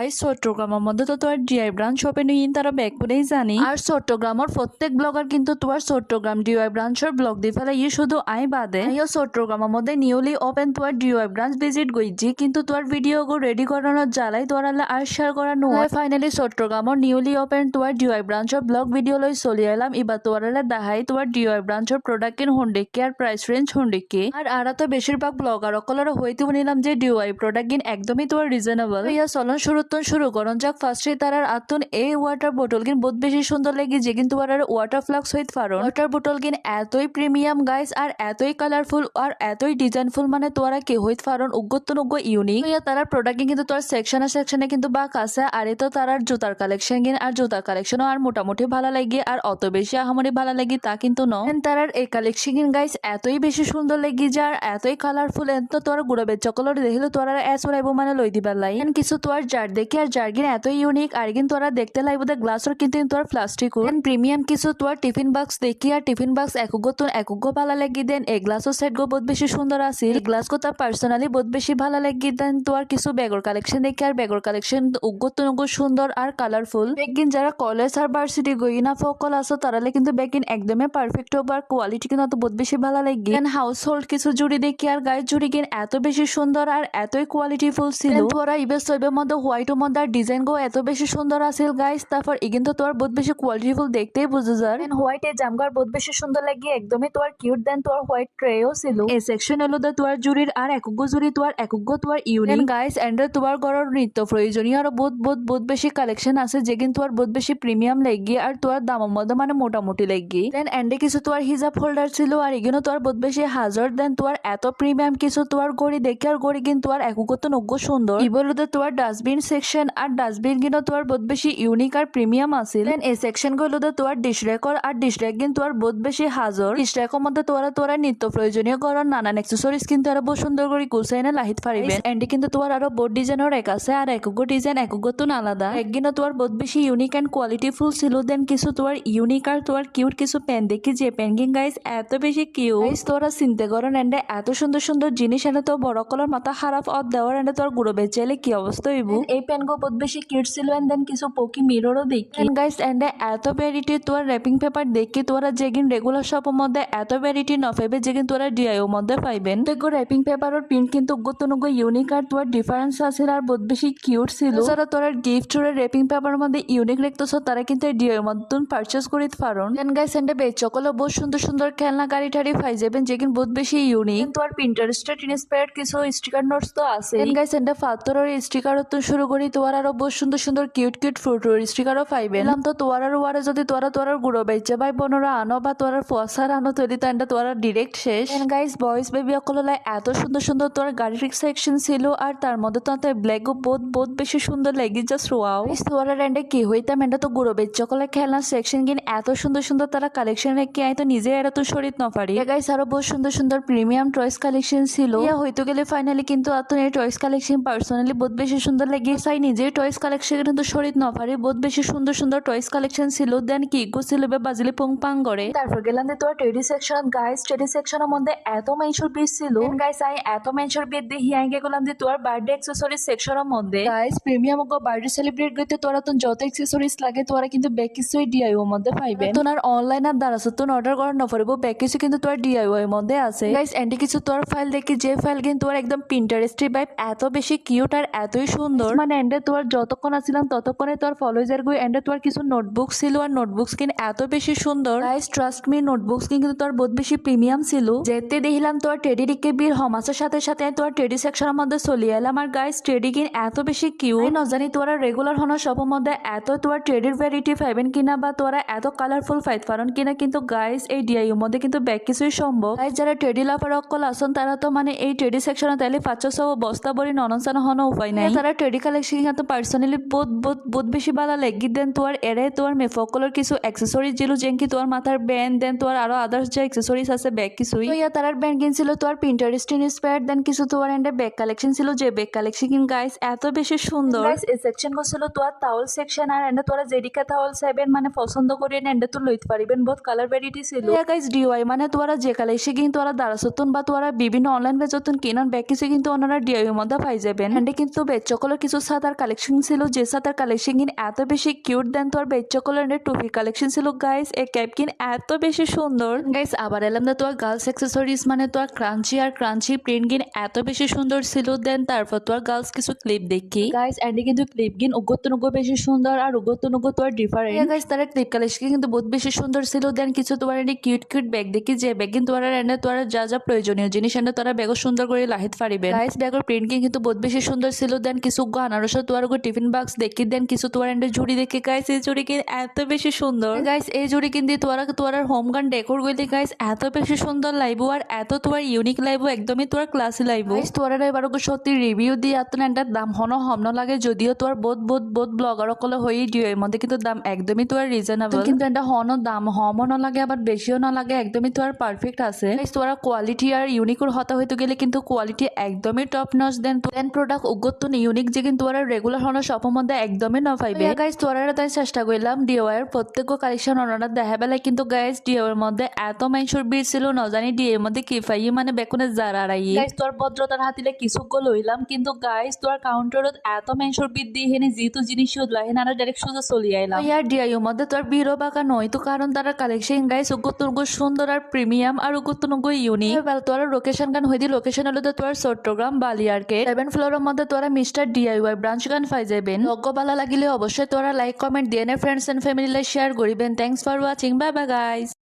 Guys চট্টগ্রামের মধ্যে তো তোমার ডিআই ব্রাঞ্চ ওপেন হইন তারা ব্যাক করেই জানি আর চট্টগ্রামের প্রত্যেক ব্লগার কিন্তু তোমার চট্টগ্রাম ডিআই ব্রাঞ্চের ব্লগ দি ফেলে ইয়ে শুধু আই বাদে আইও চট্টগ্রামের মধ্যে নিউলি ওপেন তোমার ডিআই ব্রাঞ্চ ভিজিট গইছি কিন্তু তোমার ভিডিও গো রেডি করানোর জ্বালাই তোরালে আর শেয়ার করা নয় ফাইনালি চট্টগ্রামের নিউলি ওপেন তোমার ডিআই ব্রাঞ্চের ব্লগ ভিডিও লই চলি এলাম এবার তোরালে দেখাই তোমার ডিআই ব্রাঞ্চের প্রোডাক্ট কিন হন্ডিকে আর প্রাইস রেঞ্জ হন্ডিকে আর আরা তো বেশিরভাগ ব্লগার অকলর হইতে নিলাম যে ডিআই প্রোডাক্ট কিন একদমই তোমার রিজনেবল ইয়া চলন শুরু করন যাক ফার্স্টে তারার আতুন এই ওয়াটার বোতল কিন বহুত বেশি সুন্দর লেগেছে কিন্তু আর ওয়াটার ফ্লাক্স হইতে পারো ওয়াটার বোতল কিন এতই প্রিমিয়াম গাইস আর এতই কালারফুল আর এতই ডিজাইনফুল মানে তোরা কে হইতে পারো উগ্গ ইউনিক ইয়া তারার প্রোডাক্ট কিন্তু তোর সেকশনে কিন্তু বাক আছে আর এতো তারার জুতার কালেকশন কিন আর জুতার কালেকশনও আর মোটামুটি ভালো লাগে আর অত বেশি আহামরি ভালো লাগে তা কিন্তু ন তারার এই কালেকশন কিন গাইস এতই বেশি সুন্দর লেগে যায় আর এতই কালারফুল এত তোর গুড়াবে চকলেট দেখিলে তোরা এস লাইব মানে লই দিবার লাই কিছু তোর জার দেখি আর জার্গিন এত ইউনিক আর কিন্তু তোরা দেখতে লাইব দে গ্লাসর কিন্তু তোর প্লাস্টিক প্রিমিয়াম কিছু তোর টিফিন বক্স দেখি আর টিফিন বক্স একগ্য ভালো লাগি দেন এই গ্লাসর সেট গো বহুত বেশি সুন্দর আছে গ্লাস গো তার পার্সোনালি বহুত বেশি ভালো লাগি দেন তোর কিছু ব্যাগর কালেকশন দেখি আর ব্যাগর কালেকশন উগ্গ সুন্দর আর কালারফুল বেগিন যারা কলেজ আর ভার্সিটি গই না ফকল আসো তারালে কিন্তু বেগিন একদমই পারফেক্ট হবে আর কোয়ালিটি কিন্তু বহুত বেশি ভালো লাগি দেন হাউস হোল্ড কিছু জুড়ি দেখি আর গায়ের জুড়ি কিন এত বেশি সুন্দর আর এতই কোয়ালিটিফুল ছিল তোরা ইবে সইবের মধ্যে হোয়াইটের মধ্যে ডিজাইন গো এত বেশি সুন্দর আছিল গাইস তারপর কিন্তু তোর বহুত বেশি কোয়ালিটিফুল দেখতেই বুঝে যায় হোয়াইট এ জামগার বহুত বেশি সুন্দর লাগে একদমই তোর কিউট দেন তোর হোয়াইট ট্রেও ছিল এই সেকশন হলো দে তোর জুরির আর একগ্য জুরি তোর একগ্য তোর ইউনিক গাইস এন্ড তোর গড়র নিত্য প্রয়োজনীয় আর বহুত বেশি কালেকশন আছে যে কিন্তু তোর বহুত বেশি প্রিমিয়াম লাগি আর তোর দামের মধ্যে মানে মোটামুটি লাগি দেন এন্ডে কিছু তোর হিজাব হোল্ডার ছিল আর এগুলো তোর বহুত বেশি হাজার দেন তোর এত প্রিমিয়াম কিছু তোর গড়ি দেখি আর গড়ি কিন্তু তোর একগ্য তো নগ্য সুন্দর ইবলুদে তোর ডাস্টবিন সেকশন আর ডাস্টবিন কিন্তু তোর বহুত বেশি ইউনিক আর প্রিমিয়াম আছিল দেন এই সেকশন গুলোতে তোর ডিশ রেকর আর ডিশ রেক কিন্তু তোর বহুত বেশি হাজার ডিশ রেকের মধ্যে তোরা নিত্য প্রয়োজনীয় গড়ন নানান অ্যাক্সেসরিজ কিন্তু আরো বহুত সুন্দর করে গুছাইনা লাহিত পারিবেন এন্ড কিন্তু তোর আরো বহুত ডিজাইনের এক আছে আর একগ্য ডিজাইন একগ্য তো আলাদা একদিনও তোর বহুত বেশি ইউনিক এন্ড কোয়ালিটিফুল ছিল দেন কিছু তোর ইউনিক আর তোর কিউট কিছু পেন দেখি যে পেন কিন গাইস এত বেশি কিউট গাইস তোরা চিন্তা করেন এন্ড এত সুন্দর জিনিস এনে তো বড় কলার মাথা খারাপ অদ দেওয়ার এন্ড তোর গুঁড়ো বেচাইলে কি অবস্থা হইব এই পেন গো বহুত বেশি কিউট ছিল এন্ড দেন কিছু পোকি মিররও দেখি গাইস এন্ড এত ভ্যারাইটি তোর র্যাপিং পেপার দেখি তোরা যেগিন রেগুলার শপের মধ্যে এত ভ্যারাইটি ন পাইবে যেগিন তোরা ডিআইও মধ্যে পাইবেন দেখো র্যাপিং পেপারের প্রিন্ট কিন্তু গতনগো ইউনিক আর তোর ডিফারেন্স আছে আর বহুত বেশি কিউট ছিল যারা তোরা গিফট এর র্যাপিং পেপারের মধ্যে ইউনিক রাখতেছ তারা কিন্তু ডিআইও মধ্যে পারচেজ করিতে পারো দেন গাইস এন্ড বেচকল বহুত সুন্দর খেলনা গাড়ি টাড়ি পাই যাবেন যেগিন বহুত বেশি ইউনিক তোর পিন্টারেস্টেড ইন্সপায়ার্ড কিছু স্টিকার নোটস তো আছে দেন গাইস এন্ড ফাতরের স্টিকার তো শুরু করি তোর আরো বহুত সুন্দর কিউট ফ্রুটের স্টিকারও পাইবেন তো তোর আর ওয়ারে যদি তোরা গুঁড়ো বেচে ভাই বোনরা আনো বা তোর ফসার আনো তৈরি তো এন্ড তোর ডিরেক্ট শেষ দেন গাইস বয়েজ বেবি অকললাই এত সুন্দর তোর গাড়ির সেকশন ছিল আর তার মধ্যে তো ব্ল্যাক বহুত বেশি সুন্দর লাগি জাস্ট ওয়াও তোর এন্ডে কি হইতাম এন্ড তো গুঁড়ো বেচে অকলে খেলনা সেকশন কিন এত সুন্দর তারা কালেকশন রেখে আই তো নিজে এরা তো শরীর ন পারি গাইস আরো বহুত সুন্দর প্রিমিয়াম টয়েস কালেকশন ছিল ইয়া হইতো গেলে ফাইনালি কিন্তু আতো এই টয়েস কালেকশন পার্সোনালি বহুত বেশি সুন্দর লাগে চাই নিজে টয়েস কালেকশন কিন্তু শরীর ন পারি বহুত বেশি সুন্দর টয়েস কালেকশন ছিল দেন কি গো ছিল বাজিলে পুং পাং করে তারপর গেলাম যে তোর টেডি সেকশন গাইস টেডি সেকশনের মধ্যে এত মেনশন পিস ছিল গাইস আই এত মেনশন পিস দিয়ে হিয়াই গেলাম যে তোর বার্থডে অ্যাকসেসরিজ সেকশনের মধ্যে গাইস প্রিমিয়াম গো বার্থডে সেলিব্রেট করতে তোরা তো যত অ্যাকসেসরিজ লাগে তোরা কিন্তু ব্যাক কিছুই ডিআইও মধ্যে পাইবে তোর অনলাইন আর দ্বারা তোর অর্ডার করার ন পড়বো ব্যাক কিছু কিন্তু তোর ডিআইও এর মধ্যে আছে গাইস এন্ড কিছু তোর ফাইল দেখি যে ফাইল কিন্তু তোর একদম পিন্টারেস্টি ভাইব এত বেশি কিউট আর এতই সুন্দর মানে এন্ডে তোর যতক্ষণ আসিলাম ততক্ষণে তোর ফলোজার গই এন্ডে তোর কিছু নোটবুক ছিল আর নোটবুকস কিন এত বেশি সুন্দর গাইস ট্রাস্ট মি নোটবুকস কিন্তু তোর বহুত বেশি প্রিমিয়াম ছিল যেতে দেখিলাম তোর টেডি রিকে বীর হমাসের সাথে তোর টেডি সেকশনের মধ্যে চলে এলাম আর গাইস টেডি কিন এত বেশি কিউট ন জানি তোরা রেগুলার হনো সবের মধ্যে এত তোর টেডির ভ্যারাইটি পাইবেন কিনা বা তোরা এত কালারফুল ফাইট পারন কিনা কিন্তু গাইস এই ডিআইও মধ্যে কিন্তু ব্যাক কিছুই সম্ভব গাইস যারা টেডি লাভার অকল আসন তারা তো মানে এই টেডি সেকশনে তাইলে 500 বস্তা বড়ি ননসানো হনো উপায় নাই তারা টেডি কালেকশন কিন্তু পার্সোনালি বহুত বেশি ভালো লাগি দেন তোর এরে তোর মেফকলর কিছু অ্যাক্সেসরিজ ছিল যেন কি তোর মাথার ব্যান্ড দেন তোর আরো আদার্স যে অ্যাক্সেসরিজ আছে ব্যাগ কিছুই তো ইয়া তারার ব্যান্ড কিনছিল তোর পিন্টারেস্ট ইন্সপায়ার্ড দেন কিছু তোর এন্ডে ব্যাগ কালেকশন ছিল যে ব্যাগ কালেকশন কিন গাইস এত বেশি সুন্দর গাইস এই সেকশন ছিল তোর টাওয়াল সেকশন আর এন্ডে তোরা যেদিকে টাওয়াল চাইবেন মানে পছন্দ করে এন্ডে তো লইতে পারিবেন বহুত কালার ভ্যারাইটি ছিল ইয়া গাইস ডিআই মানে তোরা যে কালেকশন কিন তোরা দারাসতুন বা তোরা বিভিন্ন অনলাইন পেজতুন কিনন ব্যাগ কিছু কিন্তু ওনারা ডিআই এর মধ্যে পাই যাবেন এন্ডে কিন্তু বেচকলের কিছু সাদার কালেকশন ছিল যে সাদার কালেকশন কিন এত বেশি কিউট দেন তোর বেচ্চা কালারের টুপির কালেকশন ছিল গাইস এই ক্যাপ কিন এত বেশি সুন্দর গাইস আবার এলাম না তোর গার্লস অ্যাক্সেসরিজ মানে তোর ক্রাঞ্চি প্রিন্ট কিন এত বেশি সুন্দর ছিল দেন তারপর তোর গার্লস কিছু ক্লিপ দেখি গাইস এন্ডে কিন্তু ক্লিপ কিন উগত বেশি সুন্দর আর উগত তোর ডিফারেন্ট গাইস তার ক্লিপ কালেকশন কিন্তু বহুত বেশি সুন্দর ছিল দেন কিছু তোমার এনে কিউট ব্যাগ দেখি যে ব্যাগ কিন তোর এনে তোর যা প্রয়োজনীয় জিনিস এনে তোরা ব্যাগ সুন্দর করে লাহিত পারিবে গাইস ব্যাগের প্রিন্ট কিন্তু বহুত বেশি সুন্দর ছিল দেন কিছু আনারস তোর টিফিন বক্স দেখি দেন কিছু তোর এন্ডে ঝুড়ি দেখি গাইস এই ঝুড়ি কিন এত বেশি সুন্দর গাইস এই ঝুড়ি কিনতে তোর হোম গান ডেকোর গইলে গাইস এত বেশি সুন্দর লাইবো আর এত তোর ইউনিক লাইবো একদমই তোর ক্লাসি লাইবো গাইস তোর এবার সত্যি রিভিউ দিয়ে এত এন্টার দাম হন হম লাগে যদিও তোর বহুত ব্লগার সকলে হয়ে দিও এর মধ্যে কিন্তু দাম একদমই তোর রিজনেবল কিন্তু এটা হন দাম হমও না লাগে আবার বেশিও না লাগে একদমই তোর পারফেক্ট আছে গাইস তোর কোয়ালিটি আর ইউনিকর হতা হইতে গেলে কিন্তু কোয়ালিটি একদমই টপ নচ দেন প্রোডাক্ট উগত ইউনিক যে কিন্তু তোর রেগুলার হন সপর মধ্যে একদমই না পাইবে গাইস তোরা তাই চেষ্টা করলাম ডিওয়াই এর প্রত্যেক কালেকশন অনারা দেখা বেলায় কিন্তু গাইস ডিও এর মধ্যে এত মানুষের ভিড় ছিল না জানি ডিও এর মধ্যে কি পাই মানে বেকুনে জারারাই গাইস তোর ভদ্রতার হাতিলে কিছু গো লইলাম কিন্তু গাইস তোর কাউন্টারত এত মানুষের ভিড় দিয়ে হেনে যেহেতু জিনিস শুধলা হেন আর ডাইরেক্ট সোজা চলে আইলাম ইয়ার ডিও এর মধ্যে তোর ভিড়ও বাঁকা নয় তো কারণ তারা কালেকশন গাইস উগত সুন্দর আর প্রিমিয়াম আর উগত ইউনিক তোর লোকেশন গান হইদি লোকেশন হলো তোর চট্টগ্রাম বালিয়ারকে 7 ফ্লোরের মধ্যে তোরা মিস্টার ডিআইওয়াই ব্রাঞ্চ গান পাই যাবেন লগ্য ভালো লাগিলে অবশ্যই তোরা লাইক কমেন্ট দিয়ে ফ্রেন্ডস এন্ড ফ্যামিলি শেয়ার করিবেন thanks for watching bye bye guys.